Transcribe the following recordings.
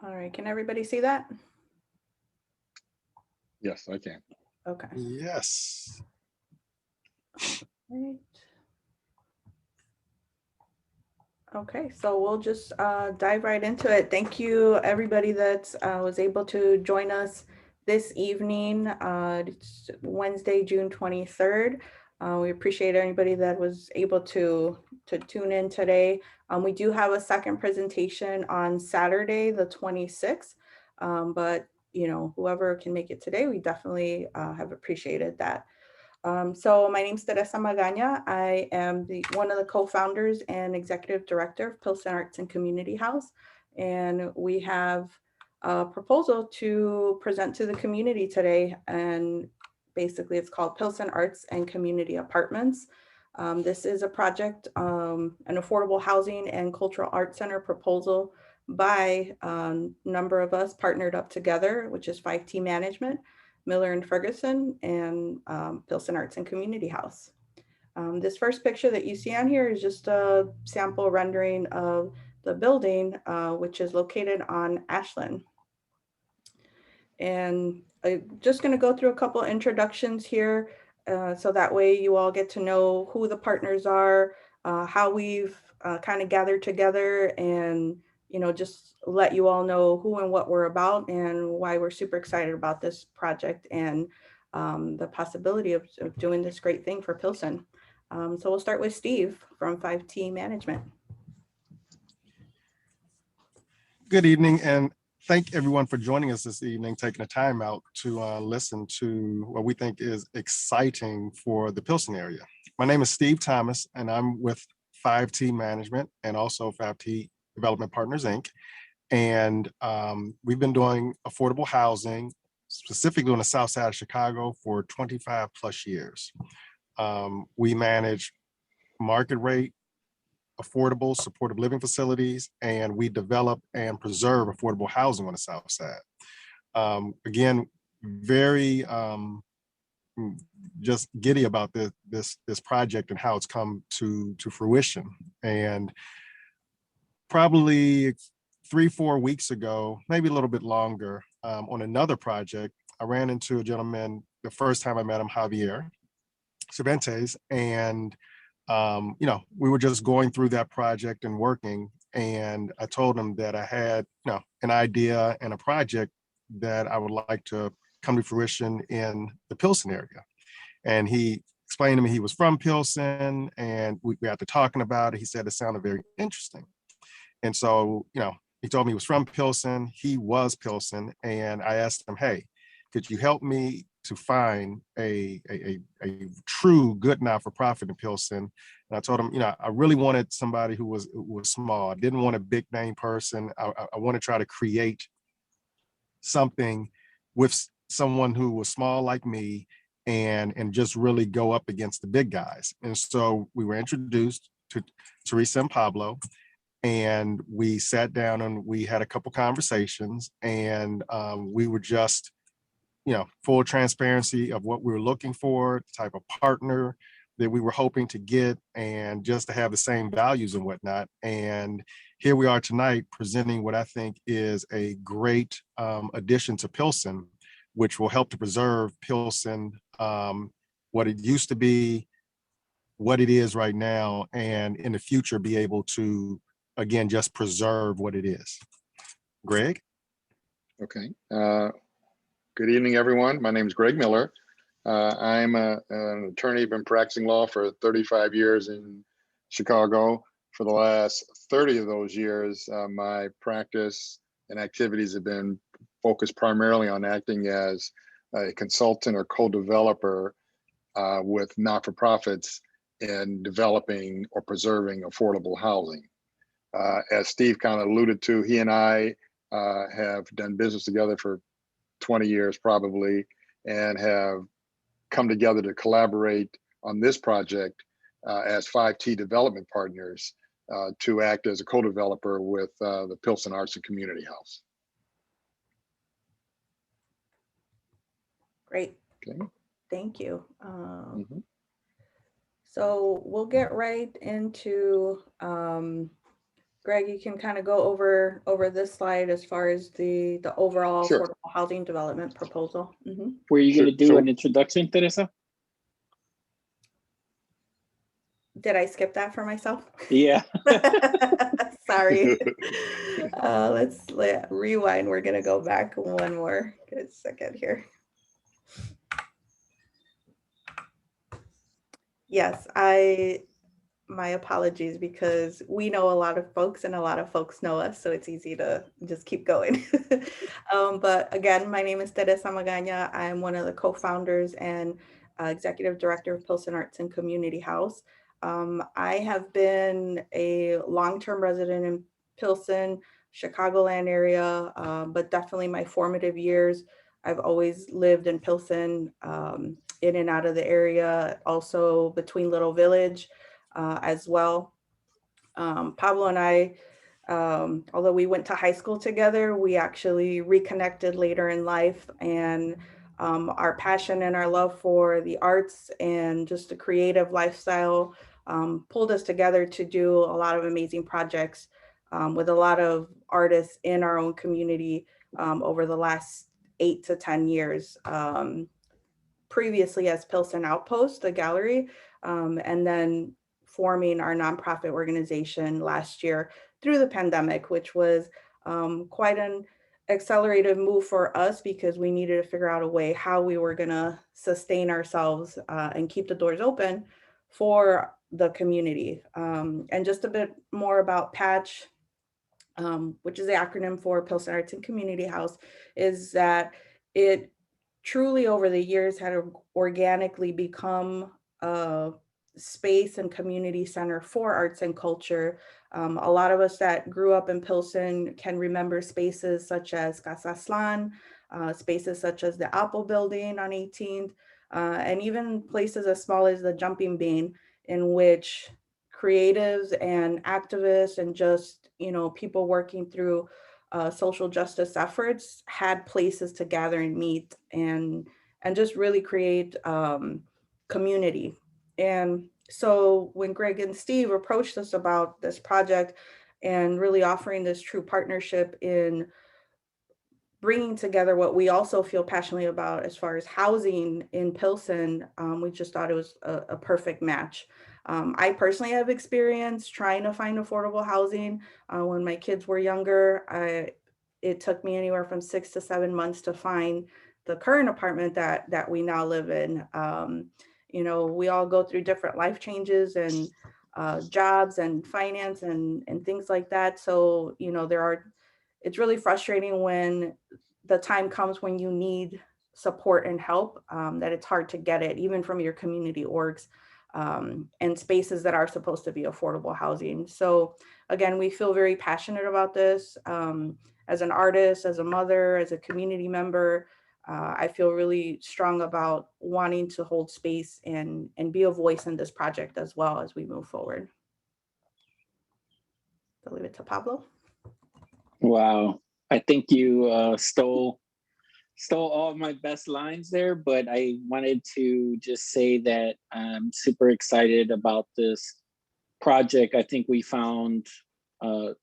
All right, can everybody see that? Yes, I can. Okay. Yes. Right. Okay, so we'll just dive right into it. Thank you, everybody that was able to join us this evening. It's Wednesday, June 23rd. We appreciate anybody that was able to tune in today. We do have a second presentation on Saturday, the 26th, but whoever can make it today, we definitely have appreciated that. So my name is Teresa Magaña. I am one of the co-founders and executive director of Pilsen Arts and Community House. And we have a proposal to present to the community today. And basically it's called Pilsen Arts and Community Apartments. This is a project, an affordable housing and cultural arts center proposal by a number of us partnered up together, which is 5T Management, Miller and Ferguson, and Pilsen Arts and Community House. This first picture that you see on here is just a sample rendering of the building, which is located on Ashland. And I'm just going to go through a couple of introductions here, so that way you all get to know who the partners are, how we've kind of gathered together, and just let you all know who and what we're about and why we're super excited about this project and the possibility of doing this great thing for Pilsen. So we'll start with Steve from 5T Management. Good evening, and thank everyone for joining us this evening, taking the time out to listen to what we think is exciting for the Pilsen area. My name is Steve Thomas, and I'm with 5T Management and also 5T Development Partners, Inc. And we've been doing affordable housing, specifically on the south side of Chicago, for 25 plus years. We manage market rate, affordable supportive living facilities, and we develop and preserve affordable housing on the south side. Again, very just giddy about this project and how it's come to fruition. And probably 3-4 weeks ago, maybe a little bit longer, on another project, I ran into a gentleman the first time I met him, Javier Cervantes, and we were just going through that project and working, and I told him that I had an idea and a project that I would like to come to fruition in the Pilsen area. And he explained to me he was from Pilsen, and we got to talking about it. He said it sounded very interesting. And so, he told me he was from Pilsen, he was Pilsen, and I asked him, hey, could you help me to find a true good not-for-profit in Pilsen? And I told him, I really wanted somebody who was small. I didn't want a big name person. I want to try to create something with someone who was small like me and just really go up against the big guys. And so we were introduced to Teresa and Pablo, and we sat down and we had a couple conversations, and we were just, full transparency of what we were looking for, the type of partner that we were hoping to get, and just to have the same values and whatnot. And here we are tonight presenting what I think is a great addition to Pilsen, which will help to preserve Pilsen, what it used to be, what it is right now, and in the future be able to, again, just preserve what it is. Greg? Okay. Good evening, everyone. My name is Greg Miller. I'm an attorney, been practicing law for 35 years in Chicago. For the last 30 of those years, my practice and activities have been focused primarily on acting as a consultant or co-developer with not-for-profits in developing or preserving affordable housing. As Steve kind of alluded to, he and I have done business together for 20 years probably, and have come together to collaborate on this project as 5T development partners to act as a co-developer with the Pilsen Arts and Community House. Great. Okay. Thank you. So we'll get right into Greg, you can kind of go over this slide as far as the overall Sure, affordable housing development proposal. Were you sure. going to do an introduction, Teresa? Did I skip that for myself? Yeah. Sorry. Let's rewind. We're gonna go back one more good second here. Yes, my apologies, because we know a lot of folks and a lot of folks know us, so it's easy to just keep going. But again, my name is Teresa Magaña. I'm one of the co-founders and executive director of Pilsen Arts and Community House. I have been a long-term resident in Pilsen, Chicagoland area, but definitely my formative years, I've always lived in Pilsen, in and out of the area, also between Little Village as well. Pablo and I, although we went to high school together, we actually reconnected later in life, and our passion and our love for the arts and just the creative lifestyle pulled us together to do a lot of amazing projects with a lot of artists in our own community over the last 8 to 10 years. Previously as Pilsen Outpost, the gallery, and then forming our nonprofit organization last year through the pandemic, which was quite an accelerated move for us because we needed to figure out a way how we were going to sustain ourselves and keep the doors open for the community. And just a bit more about Patch, which is the acronym for Pilsen Arts and Community House, is that it truly over the years had organically become a space and community center for arts and culture. A lot of us that grew up in Pilsen can remember spaces such as Casa Slan, spaces such as the Apple Building on 18th, and even places as small as the Jumping Bean, in which creatives and activists and just, people working through social justice efforts had places to gather and meet and just really create community. And so when Greg and Steve approached us about this project and really offering this true partnership in bringing together what we also feel passionately about as far as housing in Pilsen, we just thought it was a perfect match. I personally have experience trying to find affordable housing. When my kids were younger, it took me anywhere from 6 to 7 months to find the current apartment that we now live in. We all go through different life changes and jobs and finance and things like that. So, it's really frustrating when the time comes when you need support and help, that it's hard to get it, even from your community orgs and spaces that are supposed to be affordable housing. So again, we feel very passionate about this. As an artist, as a mother, as a community member, I feel really strong about wanting to hold space and be a voice in this project as well as we move forward. I'll leave it to Pablo. Wow. I think you stole all of my best lines there, but I wanted to just say that I'm super excited about this project. I think we found the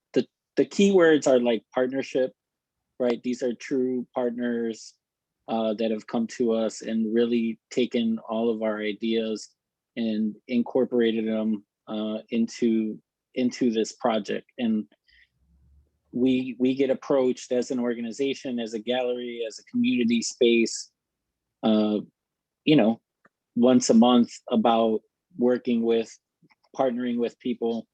keywords are like partnership, right? These are true partners that have come to us and really taken all of our ideas and incorporated them into this project. And we get approached as an organization, as a gallery, as a community space, once a month about partnering with people.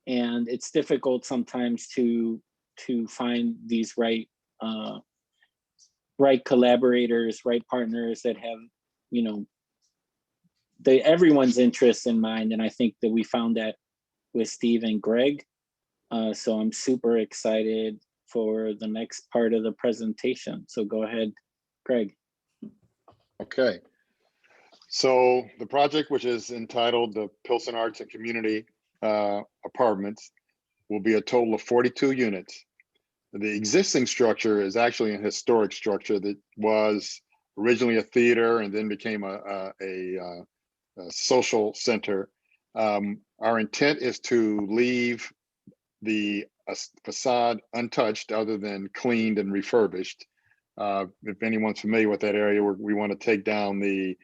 And it's difficult sometimes to find these right collaborators, right partners that have, everyone's interests in mind. And I think that we found that with Steve and Greg. So I'm super excited for the next part of the presentation. So go ahead, Greg. Okay. So the project, which is entitled the Pilsen Arts and Community Apartments, will be a total of 42 units. The existing structure is actually a historic structure that was originally a theater and then became a social center. Our intent is to leave the facade untouched other than cleaned and refurbished. If anyone's familiar with that area, we want to take down the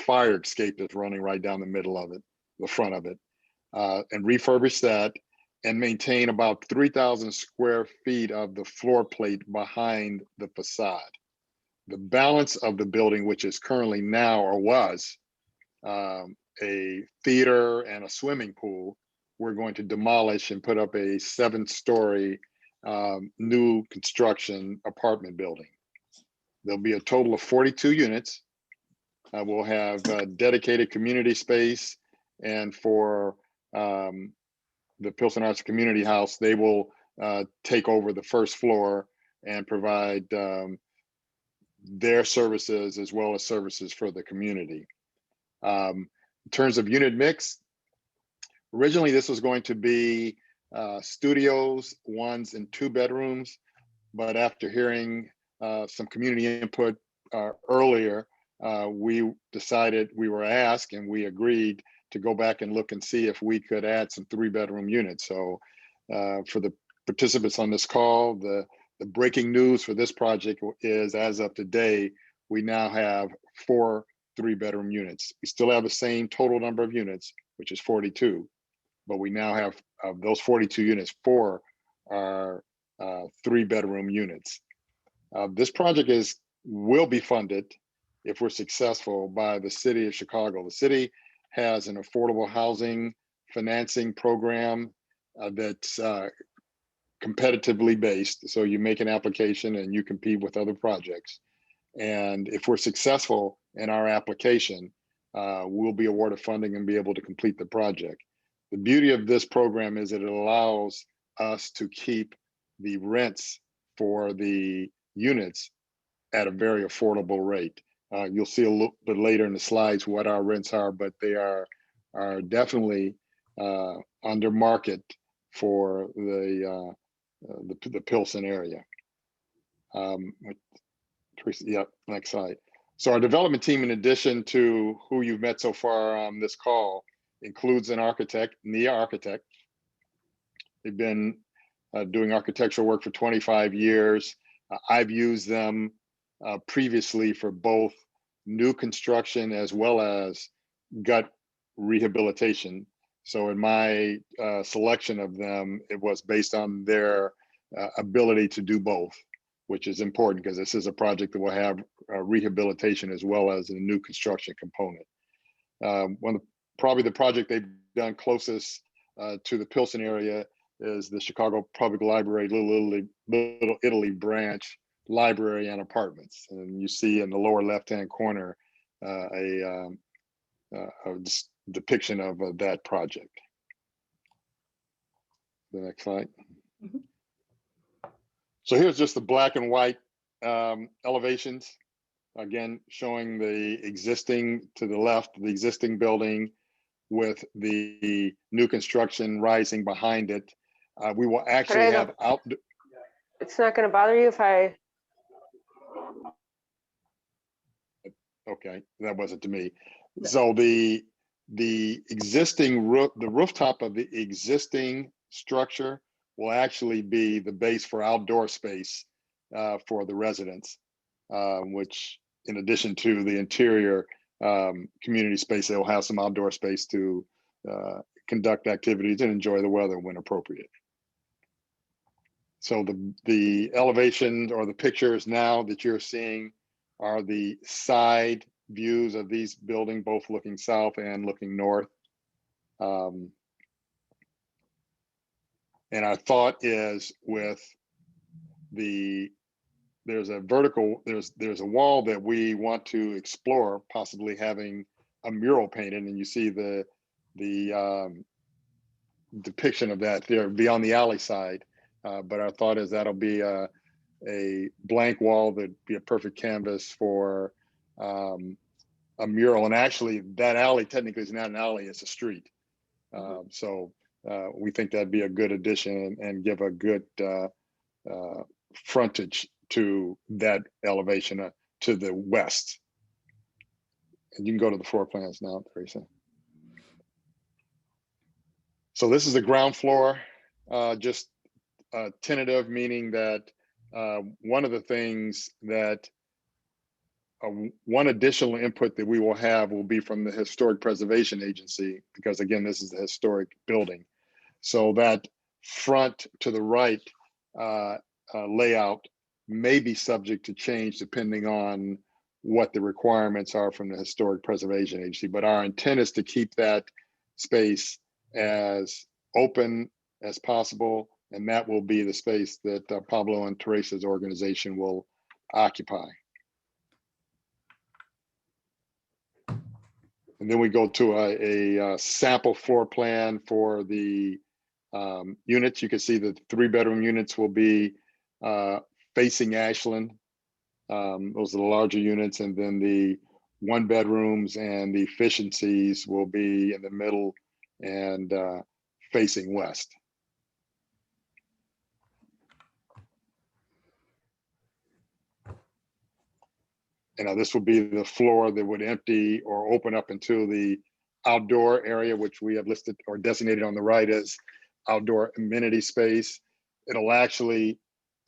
fire escape that's running right down the middle of it, the front of it, and refurbish that and maintain about 3,000 square feet of the floor plate behind the facade. The balance of the building, which is currently now or was a theater and a swimming pool, we're going to demolish and put up a 7-story new construction apartment building. There'll be a total of 42 units. We'll have dedicated community space, and for the Pilsen Arts Community House, they will take over the first floor and provide their services as well as services for the community. In terms of unit mix, originally this was going to be studios, 1s and 2 bedrooms, but after hearing some community input earlier, we decided, we were asked and we agreed to go back and look and see if we could add some 3-bedroom units. So for the participants on this call, the breaking news for this project is, as of today, we now have 4 3-bedroom units. We still have the same total number of units, which is 42, but we now have, of those 42 units, 4 are 3-bedroom units. This project will be funded, if we're successful, by the city of Chicago. The city has an affordable housing financing program that's competitively based. So you make an application and you compete with other projects. And if we're successful in our application, we'll be awarded funding and be able to complete the project. The beauty of this program is that it allows us to keep the rents for the units at a very affordable rate. You'll see a little bit later in the slides what our rents are, but they are definitely under market for the Pilsen area. Teresa, yep, next slide. So our development team, in addition to who you've met so far on this call, includes an architect, Nia Architect. They've been doing architectural work for 25 years. I've used them previously for both new construction as well as gut rehabilitation. So in my selection of them, it was based on their ability to do both, which is important because this is a project that will have rehabilitation as well as a new construction component. Probably the project they've done closest to the Pilsen area is the Chicago Public Library Little Italy branch library and apartments. And you see in the lower left-hand corner a depiction of that project. The next slide. Mm-hmm. So here's just the black and white elevations, again, showing the existing, to the left, the existing building with the new construction rising behind it. We will actually have out. It's not going to bother you if I. Okay, that wasn't to me. So the existing roof, the rooftop of the existing structure will actually be the base for outdoor space for the residents, which, in addition to the interior community space, they will have some outdoor space to conduct activities and enjoy the weather when appropriate. So the elevation or the pictures now that you're seeing are the side views of these buildings, both looking south and looking north. And our thought is with there's a vertical, there's a wall that we want to explore, possibly having a mural painted, and you see the depiction of that there beyond the alley side. But our thought is that'll be a blank wall that'd be a perfect canvas for a mural. And actually that alley technically is not an alley, it's a street. So we think that'd be a good addition and give a good frontage to that elevation to the west. And you can go to the floor plans now, Teresa. So this is the ground floor just tentative, meaning that one of the things that one additional input that we will have will be from the Historic Preservation Agency, because again, this is a historic building. So that front to the right layout may be subject to change depending on what the requirements are from the Historic Preservation Agency. But our intent is to keep that space as open as possible, and that will be the space that Pablo and Teresa's organization will occupy. And then we go to a sample floor plan for the units. You can see that the 3-bedroom units will be facing Ashland. Those are the larger units, and then the 1-bedrooms and the efficiencies will be in the middle and facing west. And this will be the floor that would empty or open up into the outdoor area, which we have listed or designated on the right as outdoor amenity space. It'll actually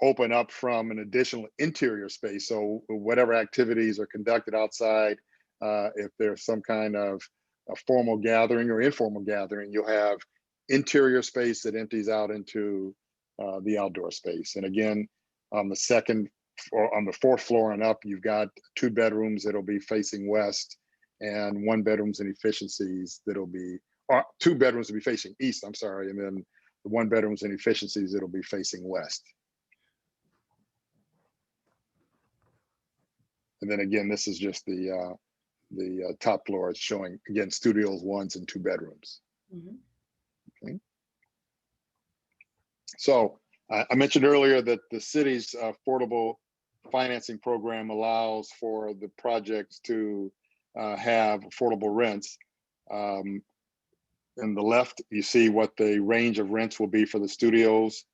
open up from an additional interior space. So whatever activities are conducted outside, if there's some kind of a formal gathering or informal gathering, you'll have interior space that empties out into the outdoor space. And again, on the second or on the 4th floor and up, you've got 2 bedrooms that'll be facing west, and 1 bedrooms and efficiencies that'll be, or 2 bedrooms will be facing east, I'm sorry, and then the 1 bedrooms and efficiencies that'll be facing west. And then again, this is just the top floor. It's showing again studios, 1s and 2 bedrooms. Mm-hmm. Okay. So I mentioned earlier that the city's affordable financing program allows for the projects to have affordable rents. In the left, you see what the range of rents will be for the studios,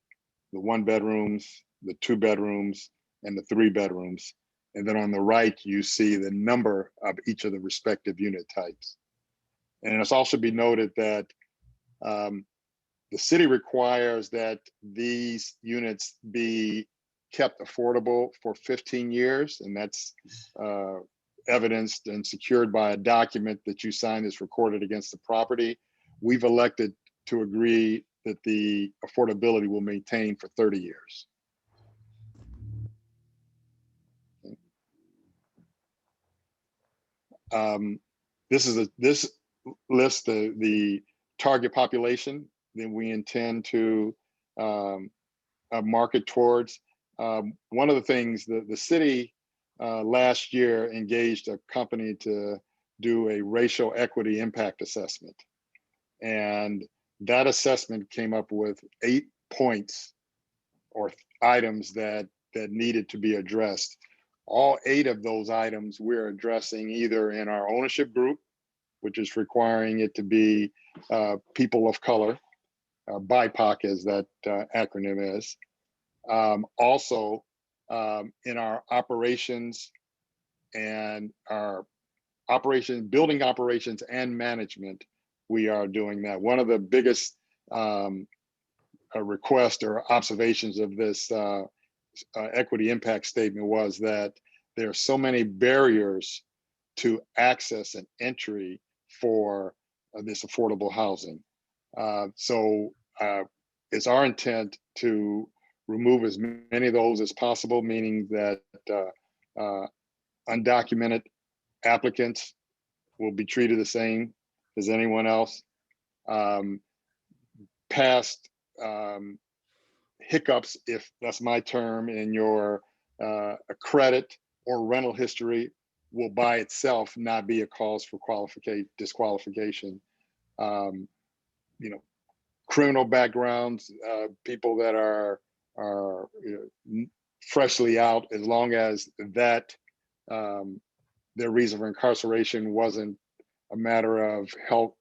the 1 bedrooms, the 2 bedrooms, and the 3 bedrooms. And then on the right, you see the number of each of the respective unit types. And it's also be noted that the city requires that these units be kept affordable for 15 years, and that's evidenced and secured by a document that you sign that's recorded against the property. We've elected to agree that the affordability will maintain for 30 years. This lists the target population that we intend to market towards. One of the things that the city last year engaged a company to do a racial equity impact assessment. And that assessment came up with 8 points or items that needed to be addressed. All 8 of those items we're addressing either in our ownership group, which is requiring it to be people of color, BIPOC as that acronym is. Also in our operations and our building operations and management, we are doing that. One of the biggest requests or observations of this equity impact statement was that there are so many barriers to access and entry for this affordable housing. So it's our intent to remove as many of those as possible, meaning that undocumented applicants will be treated the same as anyone else. Past hiccups, if that's my term, in your credit or rental history will by itself not be a cause for disqualification. Criminal backgrounds, people that are freshly out, as long as that their reason for incarceration wasn't a matter of health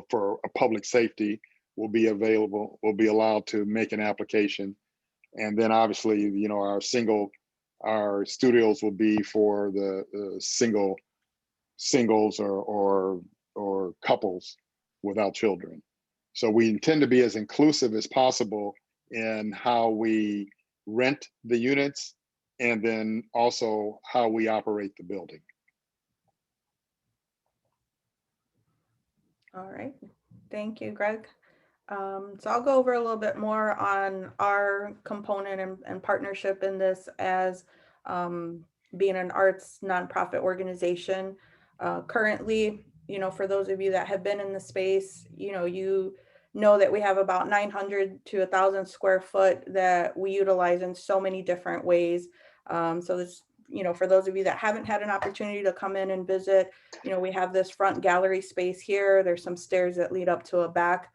for a public safety, will be allowed to make an application. And then obviously, our studios will be for the singles or couples without children. So we intend to be as inclusive as possible in how we rent the units and then also how we operate the building. All right, thank you, Greg. So I'll go over a little bit more on our component and partnership in this as being an arts nonprofit organization. Currently, for those of you that have been in the space, you know that we have about 900 to 1,000 square foot that we utilize in so many different ways. So this, for those of you that haven't had an opportunity to come in and visit, we have this front gallery space here. There's some stairs that lead up to a back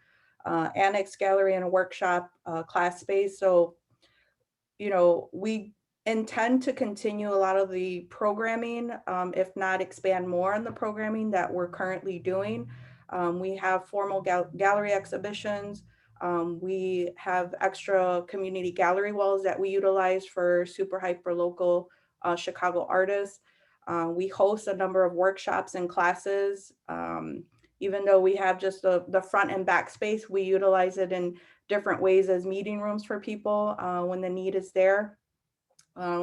annex gallery and a workshop class space. So, we intend to continue a lot of the programming, if not expand more on the programming that we're currently doing. We have formal gallery exhibitions. We have extra community gallery walls that we utilize for super hyper local Chicago artists. We host a number of workshops and classes. Even though we have just the front and back space, we utilize it in different ways as meeting rooms for people when the need is there.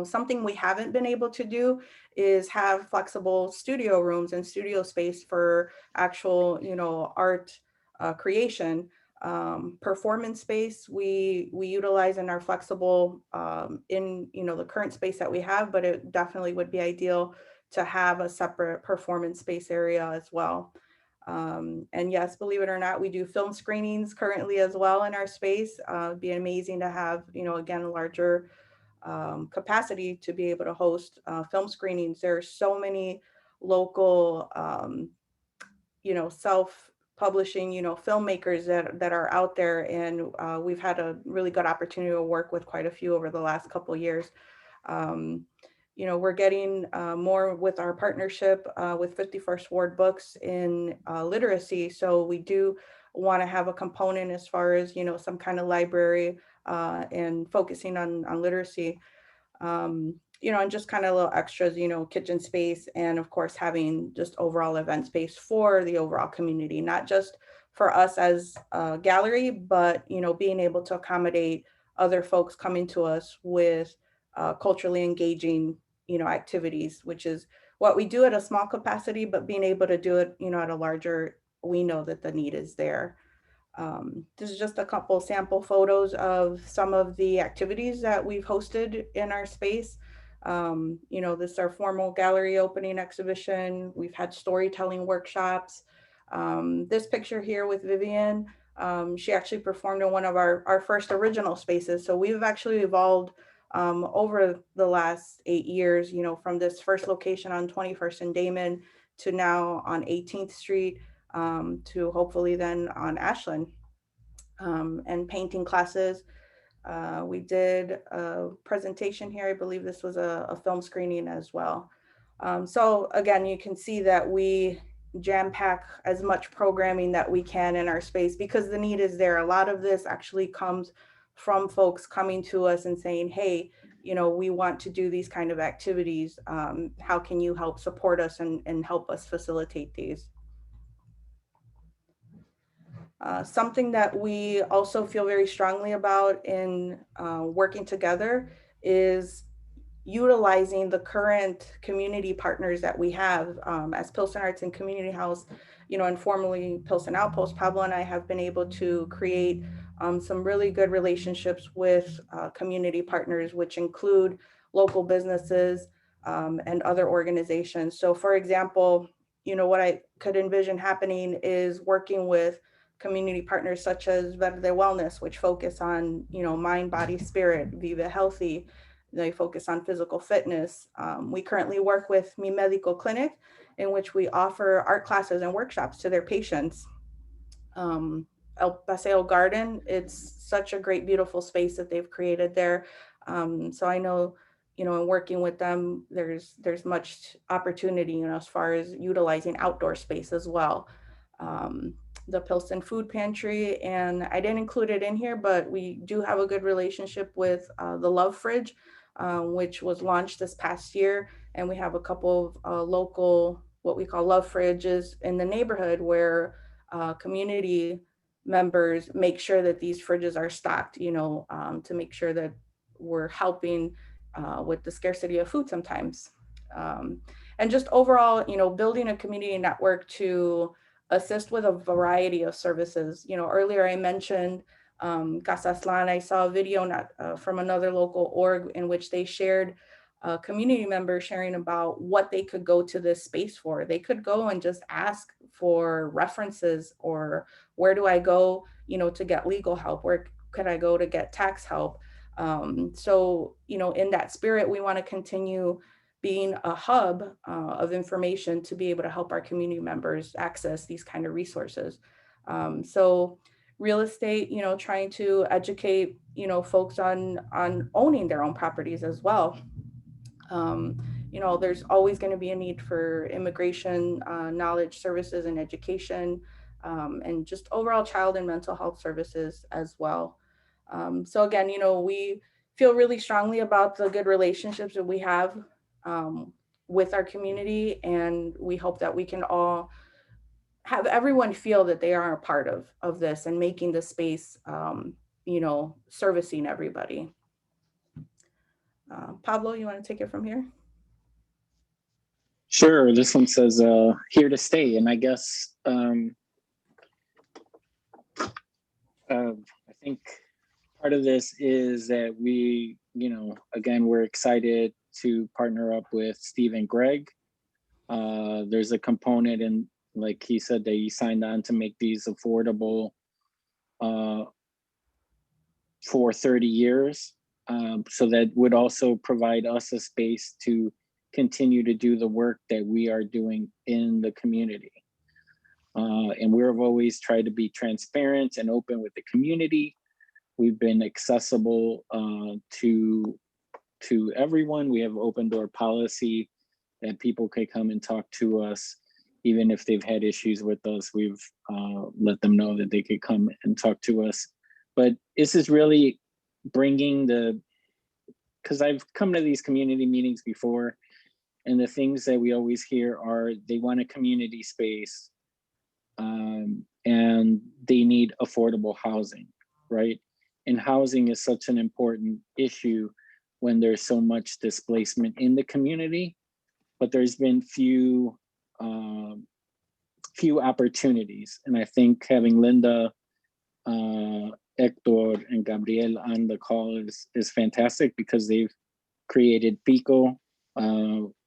Something we haven't been able to do is have flexible studio rooms and studio space for actual, art creation. Performance space we utilize in our flexible in the current space that we have, but it definitely would be ideal to have a separate performance space area as well. And yes, believe it or not, we do film screenings currently as well in our space. It'd be amazing to have, again, a larger capacity to be able to host film screenings. There are so many local, self-publishing, filmmakers that are out there, and we've had a really good opportunity to work with quite a few over the last couple of years. We're getting more with our partnership with 51st Ward Books in literacy. So we do want to have a component as far as, some kind of library and focusing on literacy. And just kind of little extras, kitchen space, and of course, having just overall event space for the overall community, not just for us as a gallery, but, being able to accommodate other folks coming to us with culturally engaging, activities, which is what we do at a small capacity, but being able to do it, at a larger, we know that the need is there. This is just a couple sample photos of some of the activities that we've hosted in our space. This is our formal gallery opening exhibition. We've had storytelling workshops. This picture here with Vivian, she actually performed in one of our first original spaces. So we've actually evolved over the last 8 years, from this first location on 21st and Damon to now on 18th Street, to hopefully then on Ashland, and painting classes. We did a presentation here. I believe this was a film screening as well. So again, you can see that we jam pack as much programming that we can in our space because the need is there. A lot of this actually comes from folks coming to us and saying, hey, we want to do these kind of activities. How can you help support us and help us facilitate these? Something that we also feel very strongly about in working together is utilizing the current community partners that we have as Pilsen Arts and Community House, and formerly Pilsen Outpost. Pablo and I have been able to create some really good relationships with community partners, which include local businesses and other organizations. So for example, what I could envision happening is working with community partners such as Verde Wellness, which focus on, mind, body, spirit, Viva Healthy. They focus on physical fitness. We currently work with Mi Medico Clinic, in which we offer art classes and workshops to their patients. El Paseo Garden, it's such a great, beautiful space that they've created there. So I know, in working with them, there's much opportunity, as far as utilizing outdoor space as well. The Pilsen Food Pantry, and I didn't include it in here, but we do have a good relationship with the Love Fridge, which was launched this past year. And we have a couple of local, what we call Love Fridges in the neighborhood where community members make sure that these fridges are stocked, to make sure that we're helping with the scarcity of food sometimes. And just overall, building a community network to assist with a variety of services. Earlier I mentioned Casaslan. I saw a video from another local org in which they shared community members sharing about what they could go to this space for. They could go and just ask for references, or where do I go, to get legal help? Where could I go to get tax help? So, in that spirit, we want to continue being a hub of information to be able to help our community members access these kind of resources. So real estate, trying to educate, folks on owning their own properties as well. There's always going to be a need for immigration, knowledge services and education, and just overall child and mental health services as well. So again, we feel really strongly about the good relationships that we have with our community, and we hope that we can all have everyone feel that they are a part of this and making the space, servicing everybody. Pablo, you want to take it from here? Sure. This one says here to stay, and I guess I think part of this is that we, again, we're excited to partner up with Steve and Greg. There's a component, and like he said, that he signed on to make these affordable for 30 years. So that would also provide us a space to continue to do the work that we are doing in the community. And we've always tried to be transparent and open with the community. We've been accessible to everyone. We have open door policy that people could come and talk to us. Even if they've had issues with us, we've let them know that they could come and talk to us. But this is really bringing because I've come to these community meetings before, and the things that we always hear are they want a community space, and they need affordable housing, right? And housing is such an important issue when there's so much displacement in the community, but there's been few opportunities. And I think having Linda, Hector, and Gabriel on the call is fantastic, because they've created PICO,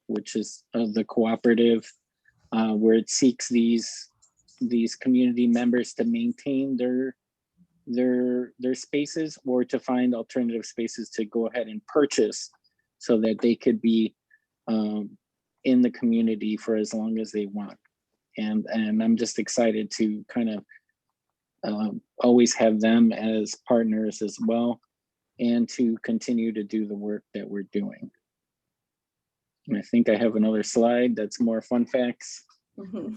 which is the cooperative where it seeks these community members to maintain their spaces, or to find alternative spaces to go ahead and purchase, so that they could be in the community for as long as they want. And I'm just excited to kind of always have them as partners as well, and to continue to do the work that we're doing. And I think I have another slide that's more fun facts. Mm-hmm.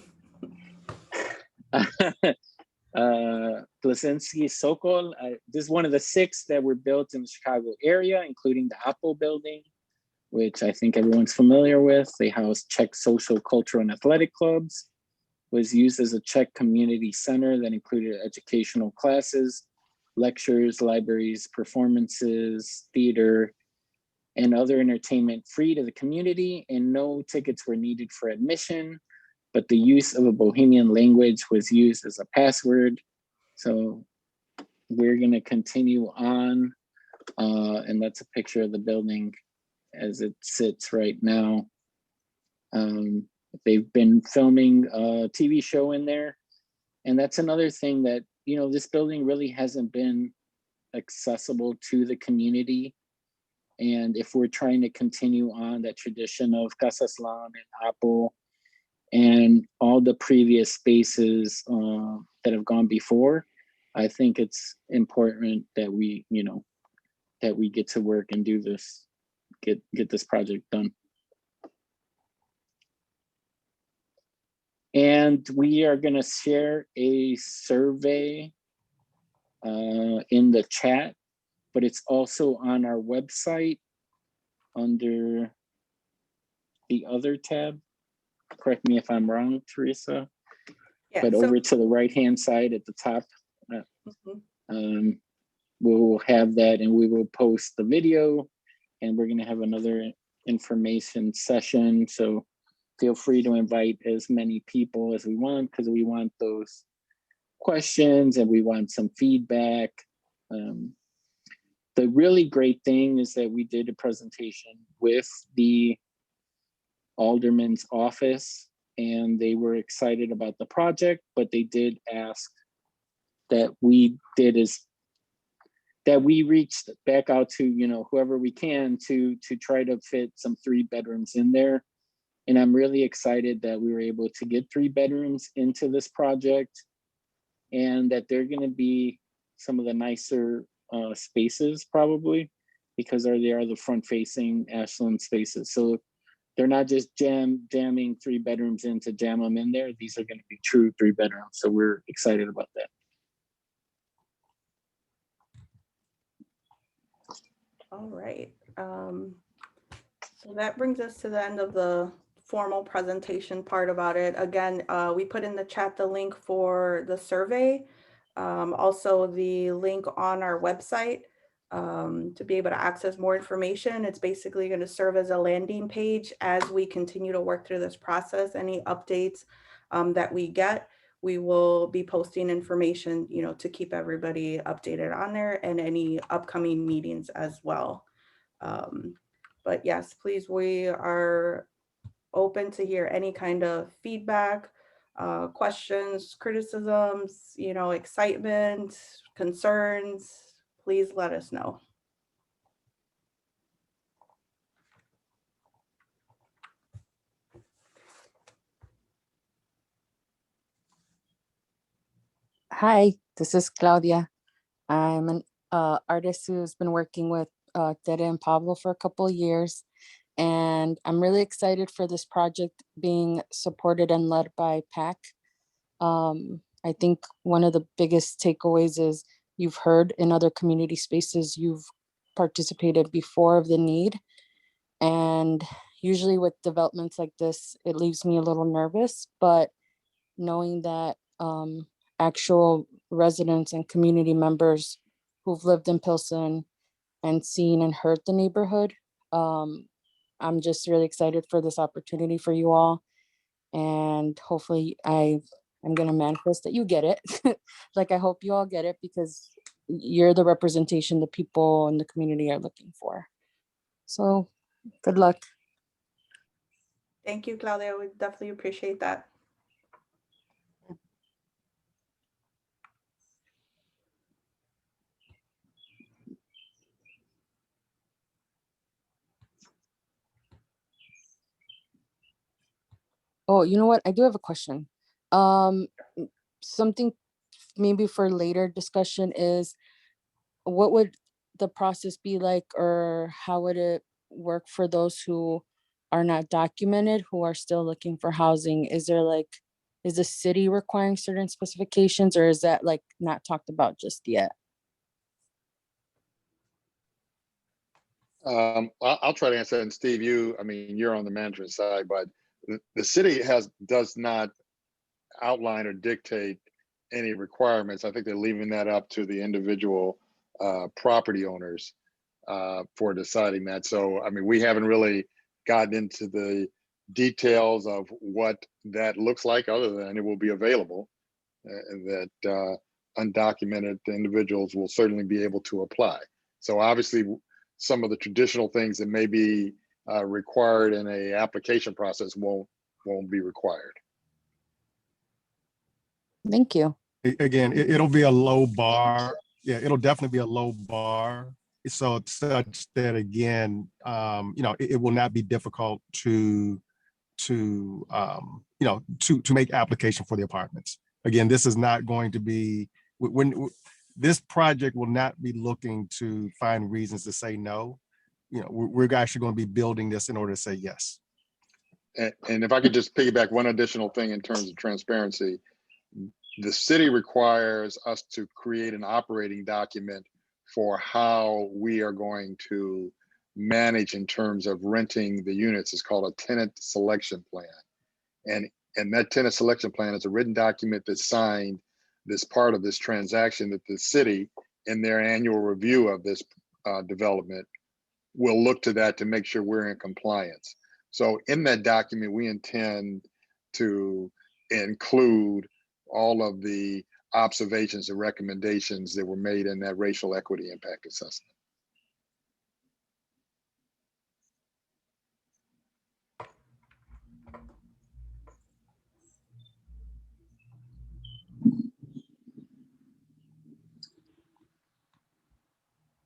Plasinski Sokol, this is one of the 6 that were built in the Chicago area, including the Apple building, which I think everyone's familiar with. They house Czech social, cultural, and athletic clubs. Was used as a Czech community center that included educational classes, lectures, libraries, performances, theater, and other entertainment free to the community, and no tickets were needed for admission, but the use of a Bohemian language was used as a password. So we're gonna continue on, and that's a picture of the building as it sits right now. They've been filming a TV show in there. And that's another thing that, this building really hasn't been accessible to the community. And if we're trying to continue on that tradition of Casaslan and Apple and all the previous spaces that have gone before, I think it's important that we, that we get to work and do this, get this project done. And we are going to share a survey in the chat, but it's also on our website under the other tab. Correct me if I'm wrong, Teresa. Yeah, but over to the right-hand side at the top, Mhm. We'll have that, and we will post the video, and we're going to have another information session. So feel free to invite as many people as we want, because we want those questions and we want some feedback. The really great thing is that we did a presentation with the alderman's office, and they were excited about the project, but they did ask that we reached back out to, whoever we can to try to fit some 3 bedrooms in there. And I'm really excited that we were able to get 3 bedrooms into this project, and that they're going to be some of the nicer spaces, probably, because they are the front facing Ashland spaces. So they're not just jamming 3 bedrooms in to jam them in there. These are going to be true 3 bedrooms. So we're excited about that. All right. So that brings us to the end of the formal presentation part about it. Again, we put in the chat the link for the survey, also the link on our website to be able to access more information. It's basically going to serve as a landing page as we continue to work through this process. Any updates that we get, we will be posting information, to keep everybody updated on there, and any upcoming meetings as well. But yes, please, we are open to hear any kind of feedback, questions, criticisms, excitement, concerns. Please let us know. Hi, this is Claudia. I'm an artist who's been working with Tere and Pablo for a couple of years, and I'm really excited for this project being supported and led by PAC. I think one of the biggest takeaways is you've heard in other community spaces, you've participated before of the need, and usually with developments like this, it leaves me a little nervous, but knowing that actual residents and community members who've lived in Pilsen and seen and heard the neighborhood, I'm just really excited for this opportunity for you all. And hopefully I'm going to manifest that you get it. Like, I hope you all get it, because you're the representation the people in the community are looking for. So good luck. Thank you, Claudia. We definitely appreciate that. Oh, you know what? I do have a question. Something maybe for later discussion is, what would the process be like, or how would it work for those who are not documented, who are still looking for housing? Is the city requiring certain specifications, or is that like not talked about just yet? I'll try to answer that. And Steve, you're on the management side, but the city does not outline or dictate any requirements. I think they're leaving that up to the individual property owners for deciding that. So, we haven't really gotten into the details of what that looks like, other than it will be available, that undocumented individuals will certainly be able to apply. So obviously, some of the traditional things that may be required in a application process won't be required. Thank you. Again, it'll be a low bar. Yeah, it'll definitely be a low bar. So such that, again, it will not be difficult to make application for the apartments. Again, this is not going to be, when this project will not be looking to find reasons to say no. We're actually going to be building this in order to say yes. And if I could just piggyback one additional thing in terms of transparency, the city requires us to create an operating document for how we are going to manage in terms of renting the units. It's called a tenant selection plan. And that tenant selection plan is a written document that's signed this part of this transaction that the city, in their annual review of this development, will look to that to make sure we're in compliance. So in that document, we intend to include all of the observations and recommendations that were made in that racial equity impact assessment.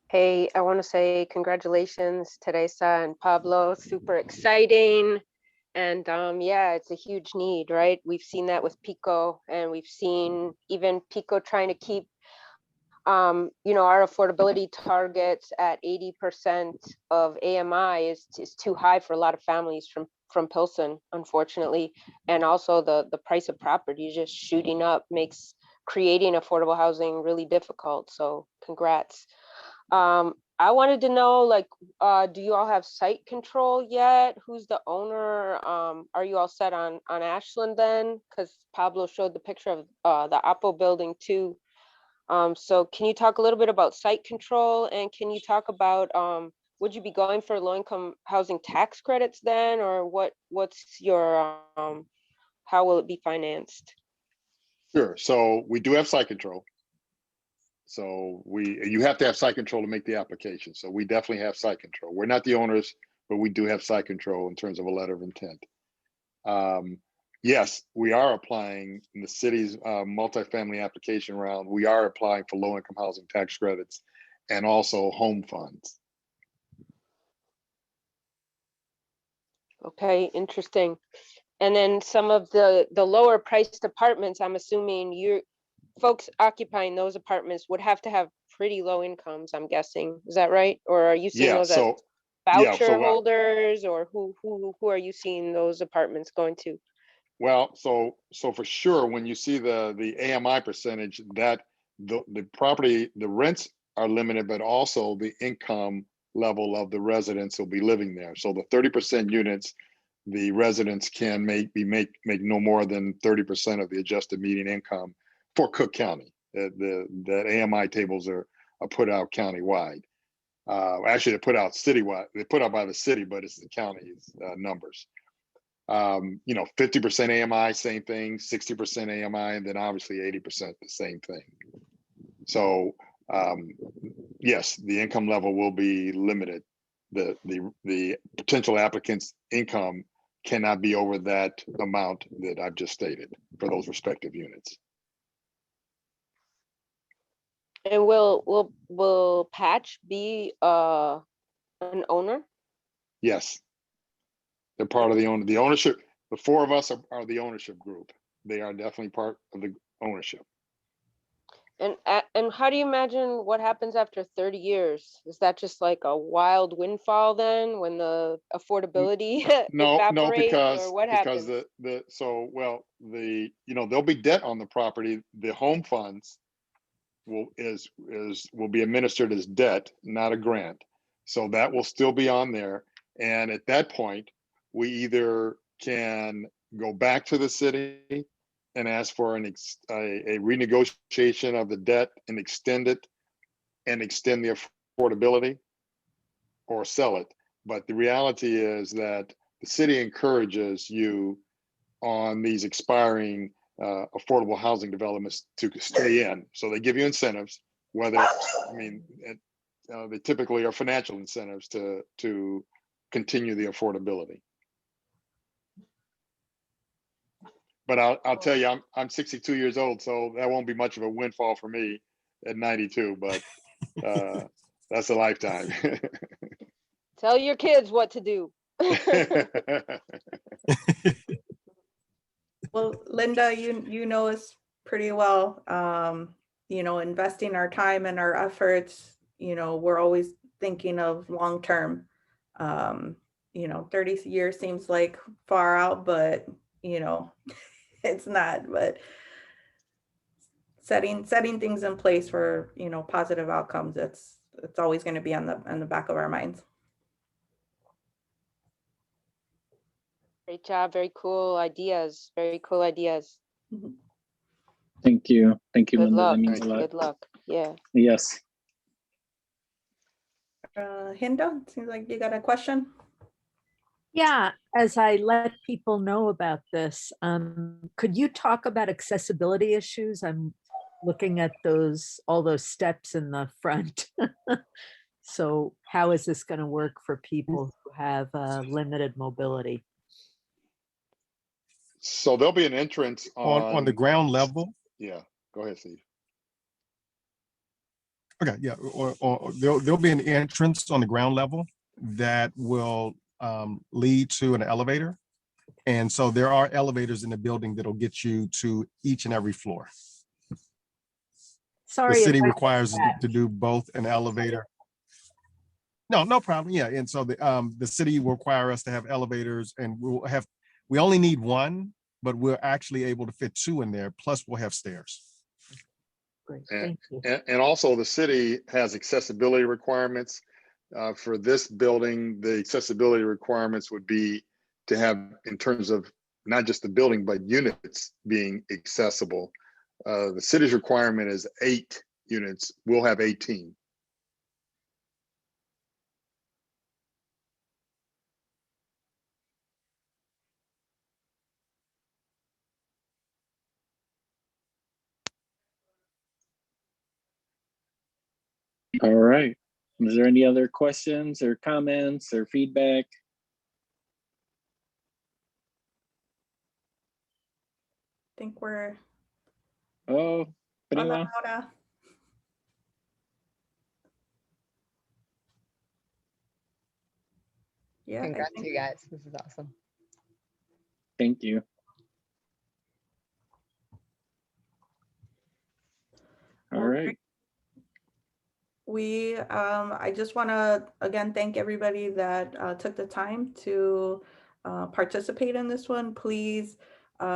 Hey, I want to say congratulations, Teresa and Pablo. Super exciting. And yeah, it's a huge need, right? We've seen that with Pico, and we've seen even Pico trying to keep our affordability targets at 80% of AMI is too high for a lot of families from Pilsen, unfortunately. And also the price of property just shooting up makes creating affordable housing really difficult. So congrats. I wanted to know, like, do you all have site control yet? Who's the owner? Are you all set on Ashland then? Because Pablo showed the picture of the Oppo building too. So can you talk a little bit about site control, and can you talk about would you be going for low-income housing tax credits then, or what's your how will it be financed? Sure. So we do have site control. So you have to have site control to make the application. So we definitely have site control. We're not the owners, but we do have site control in terms of a letter of intent. Yes, we are applying in the city's multifamily application round. We are applying for low-income housing tax credits and also home funds. Okay, interesting. And then some of the lower priced apartments, I'm assuming you folks occupying those apartments would have to have pretty low incomes, I'm guessing. Is that right? Or are you seeing Yeah. those as So voucher holders, or who are you seeing those apartments going to? Well, so for sure, when you see the AMI percentage, that the property, the rents are limited, but also the income level of the residents will be living there. So the 30% units, the residents can make no more than 30% of the adjusted median income for Cook County. The AMI tables are put out countywide. Actually, they're put out citywide. They're put out by the city, but it's the county's numbers. 50% AMI, same thing, 60% AMI, and then obviously 80% the same thing. So yes, the income level will be limited. The potential applicant's income cannot be over that amount that I've just stated for those respective units. And will Patch be an owner? Yes. They're part of the owner. The ownership, the four of us are the ownership group. They are definitely part of the ownership. And how do you imagine what happens after 30 years? Is that just like a wild windfall then, when the affordability evaporates, because or what happens? there'll be debt on the property. The home funds will be administered as debt, not a grant. So that will still be on there. And at that point, we either can go back to the city and ask for a renegotiation of the debt and extend it and extend the affordability, or sell it. But the reality is that the city encourages you on these expiring affordable housing developments to stay in. So they give you incentives, they typically are financial incentives to continue the affordability. But I'll tell you, I'm 62 years old, so that won't be much of a windfall for me at 92, but that's a lifetime. Tell your kids what to do. Well, Linda, you know us pretty well. Investing our time and our efforts, we're always thinking of long term. 30 years seems like far out, but it's not. But setting things in place for positive outcomes, it's always going to be on the back of our minds. Great job. Very cool ideas. Very cool ideas. Mhm. Thank you. Thank you, Good Linda. luck. That means a Thank lot. Good luck. Yeah. Yes. Hinda, seems like you got a question. Yeah, as I let people know about this, could you talk about accessibility issues? I'm looking at all those steps in the front. So how is this going to work for people who have limited mobility? So there'll be an entrance On the ground level. Yeah, go ahead, Steve. Okay, yeah, or there'll be an entrance on the ground level that will lead to an elevator. And so there are elevators in the building that'll get you to each and every floor. Sorry. The city if I- requires to do both an elevator. No problem. Yeah, and so the city will require us to have elevators, and we only need one, but we're actually able to fit two in there. Plus, we'll have stairs. Great, And, thank you. and also the city has accessibility requirements. For this building, the accessibility requirements would be to have, in terms of not just the building, but units being accessible. The city's requirement is 8 units. We'll have 18. All right. Is there any other questions or comments or feedback? I think we're Oh, prima. Hola, Laura. Yeah, I Congrats, think you guys. This is awesome. Thank you. All Well, right. I just want to again thank everybody that took the time to participate in this one. Please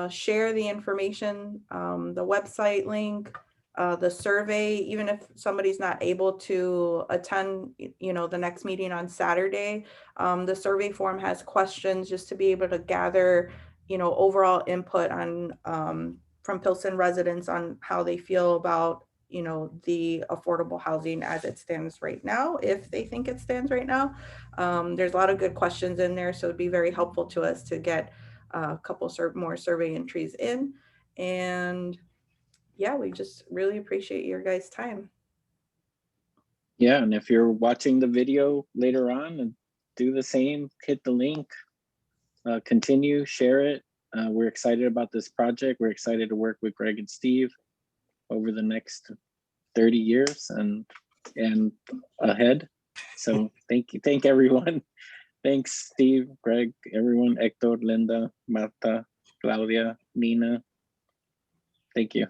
share the information, the website link, the survey, even if somebody's not able to attend, the next meeting on Saturday. The survey form has questions just to be able to gather, overall input on from Pilsen residents on how they feel about the affordable housing as it stands right now, if they think it stands right now. There's a lot of good questions in there, so it'd be very helpful to us to get a couple more survey entries in. And yeah, we just really appreciate your guys' time. Yeah, and if you're watching the video later on, and do the same, hit the link, continue, share it. We're excited about this project. We're excited to work with Greg and Steve over the next 30 years and ahead. So thank everyone. Thanks, Steve, Greg, everyone, Hector, Linda, Marta, Claudia, Nina. Thank you.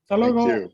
Thank you.